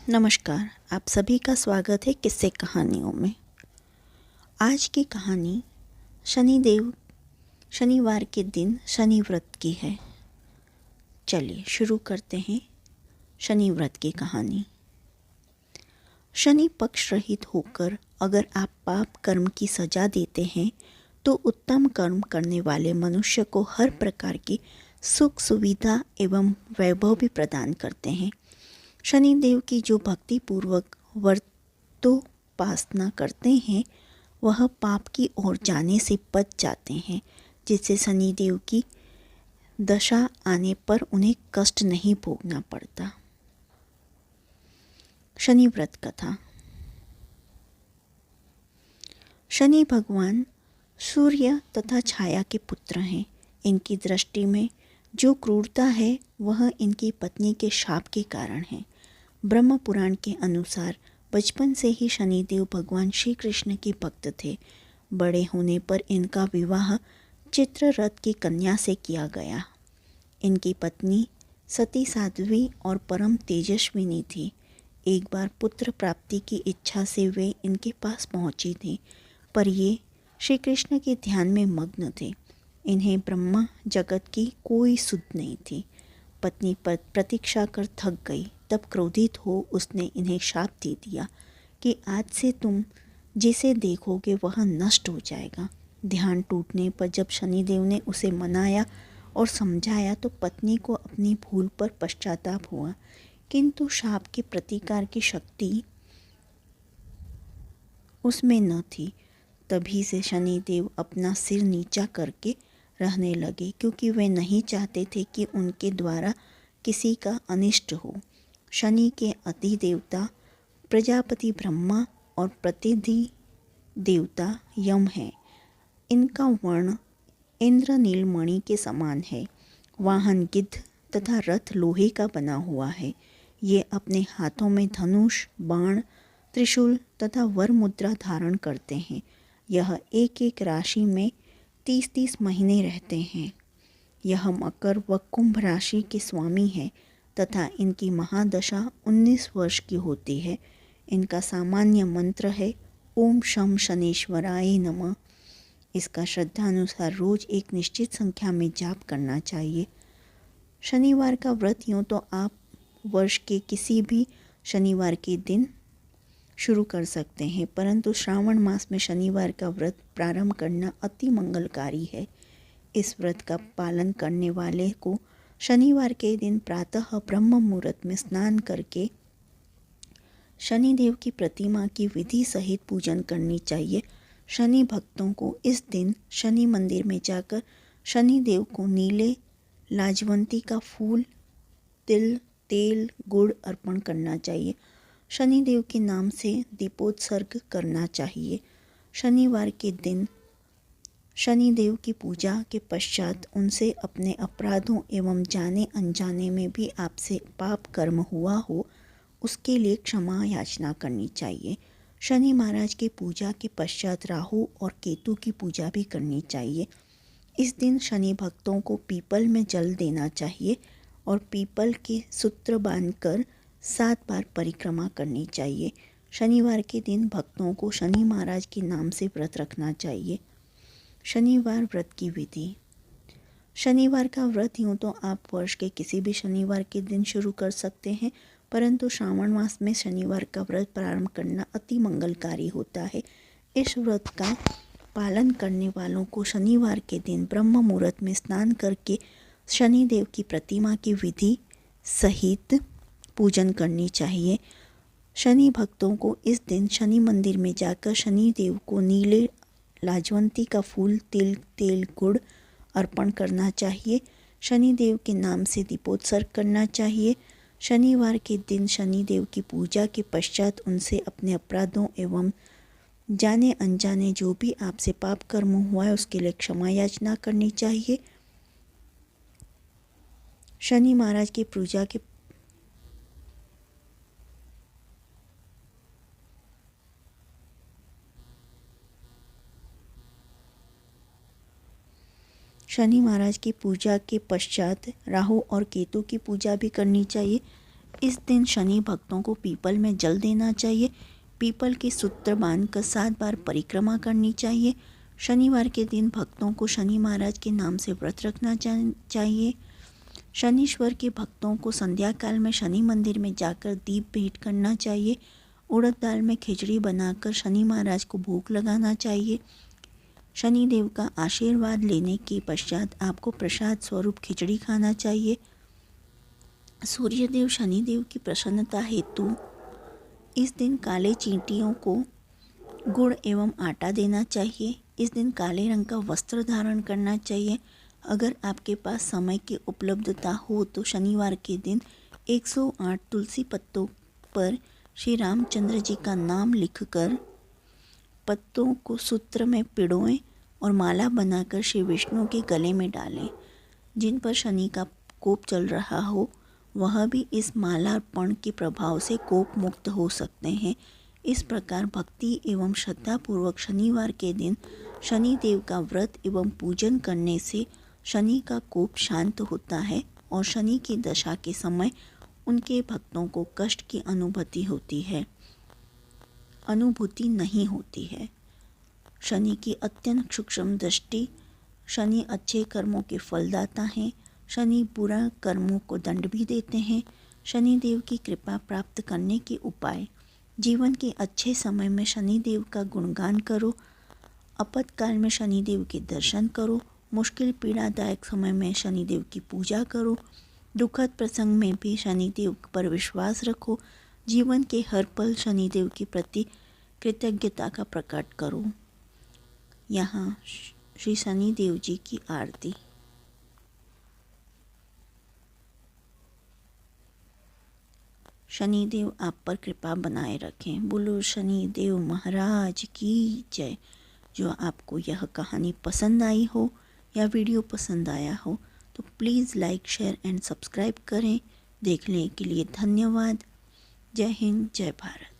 नमस्कार, आप सभी का स्वागत है किस्से कहानियों में। आज की कहानी शनिवार के दिन शनि व्रत की है। चलिए शुरू करते हैं शनि व्रत की कहानी। शनि पक्ष रहित होकर अगर आप पाप कर्म की सजा देते हैं तो उत्तम कर्म करने वाले मनुष्य को हर प्रकार की सुख सुविधा एवं वैभव भी प्रदान करते हैं। शनिदेव की जो भक्ति पूर्वक व्रतोपासना करते हैं वह पाप की ओर जाने से बच जाते हैं, जिससे शनिदेव की दशा आने पर उन्हें कष्ट नहीं भोगना पड़ता। शनि व्रत कथा। शनि भगवान सूर्य तथा छाया के पुत्र हैं। इनकी दृष्टि में जो क्रूरता है वह इनकी पत्नी के शाप के कारण है। ब्रह्म पुराण के अनुसार बचपन से ही शनिदेव भगवान श्री कृष्ण के भक्त थे। बड़े होने पर इनका विवाह चित्ररथ की कन्या से किया गया। इनकी पत्नी सती साध्वी और परम तेजस्विनी थी। एक बार पुत्र प्राप्ति की इच्छा से वे इनके पास पहुंची थी, पर ये श्री कृष्ण के ध्यान में मग्न थे। इन्हें ब्रह्मा जगत की कोई सुध नहीं थी। पत्नी पर प्रतीक्षा कर थक गई, तब क्रोधित हो उसने इन्हें शाप दे दिया कि आज से तुम जिसे देखोगे वह नष्ट हो जाएगा। ध्यान टूटने पर जब शनिदेव ने उसे मनाया और समझाया तो पत्नी को अपनी भूल पर पश्चाताप हुआ, किंतु शाप के प्रतिकार की शक्ति उसमें न थी। तभी से शनिदेव अपना सिर नीचा करके रहने लगे, क्योंकि वे नहीं चाहते थे कि उनके द्वारा किसी का अनिष्ट हो। शनि के अधिदेवता प्रजापति ब्रह्मा और प्रतिनिधि देवता यम है। इनका वर्ण इंद्र नीलमणि के समान है। वाहन गिद्ध तथा रथ लोहे का बना हुआ है। ये अपने हाथों में धनुष, बाण, त्रिशूल तथा वर मुद्रा धारण करते हैं। यह एक एक राशि में 30-30 महीने रहते हैं। यह मकर व कुंभ राशि के स्वामी है तथा इनकी महादशा 19 वर्ष की होती है। इनका सामान्य मंत्र है ओम शम शनेश्वराय नमः। इसका श्रद्धानुसार रोज एक निश्चित संख्या में जाप करना चाहिए। शनिवार का व्रत यूँ तो आप वर्ष के किसी भी शनिवार के दिन शुरू कर सकते हैं, परंतु श्रावण मास में शनिवार का व्रत प्रारंभ करना अति मंगलकारी है। इस व्रत का पालन करने वाले को शनिवार के दिन प्रातः ब्रह्म मुहूर्त में स्नान करके शनिदेव की प्रतिमा की विधि सहित पूजन करनी चाहिए। शनि भक्तों को इस दिन शनि मंदिर में जाकर शनिदेव को नीले लाजवंती का फूल, तिल, तेल, गुड़ अर्पण करना चाहिए। शनिदेव के नाम से दीपोत्सर्ग करना चाहिए। शनिवार के दिन शनिदेव की पूजा के पश्चात उनसे अपने अपराधों एवं जाने अनजाने में भी आपसे पाप कर्म हुआ हो उसके लिए क्षमा याचना करनी चाहिए। शनि महाराज की पूजा के पश्चात राहु और केतु की पूजा भी करनी चाहिए। इस दिन शनि भक्तों को पीपल में जल देना चाहिए और पीपल के सूत्र बांधकर 7 बार परिक्रमा करनी चाहिए। शनिवार के दिन भक्तों को शनि महाराज के नाम से व्रत रखना चाहिए। शनिवार व्रत की विधि। शनिवार का व्रत यूँ तो आप वर्ष के किसी भी शनिवार के दिन शुरू कर सकते हैं, परंतु श्रावण मास में शनिवार का व्रत प्रारंभ करना अति मंगलकारी होता है। इस व्रत का पालन करने वालों को शनिवार के दिन ब्रह्म मुहूर्त में स्नान करके शनिदेव की प्रतिमा की विधि सहित पूजन करनी चाहिए। शनि भक्तों को इस दिन शनि मंदिर में जाकर शनिदेव को नीले लाजवंती का फूल, तिल, तेल, गुड़ अर्पण करना चाहिए। शनिदेव के नाम से दीपोत्सर्ग करना चाहिए। शनिवार के दिन शनिदेव की पूजा के पश्चात उनसे अपने अपराधों एवं जाने अनजाने जो भी आपसे पाप कर्म हुआ है उसके लिए क्षमा याचना करनी चाहिए। शनि महाराज की पूजा के शनि महाराज की पूजा के पश्चात राहु और केतु की पूजा भी करनी चाहिए। इस दिन शनि भक्तों को पीपल में जल देना चाहिए। पीपल के सूत्र बांधकर 7 बार परिक्रमा करनी चाहिए। शनिवार के दिन भक्तों को शनि महाराज के नाम से व्रत रखना चाहिए। शनीश्वर के भक्तों को संध्या काल में शनि मंदिर में जाकर दीप भेंट करना चाहिए। उड़द दाल में खिचड़ी बनाकर शनि महाराज को भोग लगाना चाहिए। शनि देव का आशीर्वाद लेने के पश्चात आपको प्रसाद स्वरूप खिचड़ी खाना चाहिए। सूर्यदेव शनिदेव की प्रसन्नता हेतु इस दिन काले चींटियों को गुड़ एवं आटा देना चाहिए। इस दिन काले रंग का वस्त्र धारण करना चाहिए। अगर आपके पास समय की उपलब्धता हो तो शनिवार के दिन 108 तुलसी पत्तों पर श्री रामचंद्र जी का नाम लिखकर पत्तों को सूत्र में पिरोएं और माला बनाकर श्री विष्णु के गले में डालें। जिन पर शनि का कोप चल रहा हो वह भी इस मालार्पण के प्रभाव से कोप मुक्त हो सकते हैं। इस प्रकार भक्ति एवं श्रद्धापूर्वक शनिवार के दिन शनि देव का व्रत एवं पूजन करने से शनि का कोप शांत होता है और शनि की दशा के समय उनके भक्तों को कष्ट की अनुभूति नहीं होती है। शनि की अत्यंत सूक्ष्म दृष्टि। शनि अच्छे कर्मों के फलदाता हैं। शनि बुरा कर्मों को दंड भी देते हैं। शनि देव की कृपा प्राप्त करने के उपाय। जीवन के अच्छे समय में शनि देव का गुणगान करो। आपातकाल में शनि देव के दर्शन करो। मुश्किल पीड़ादायक समय में शनि देव की पूजा करो। दुखद प्रसंग में भी शनि देव पर विश्वास रखो। जीवन के हर पल शनि देव के प्रति कृतज्ञता का प्रकट करो। यहाँ श्री शनि देव जी की आरती। शनिदेव आप पर कृपा बनाए रखें। बोलो शनि देव महाराज की जय। जो आपको यह कहानी पसंद आई हो या वीडियो पसंद आया हो तो please like share and subscribe करें। देखने के लिए धन्यवाद। जय हिंद, जय भारत।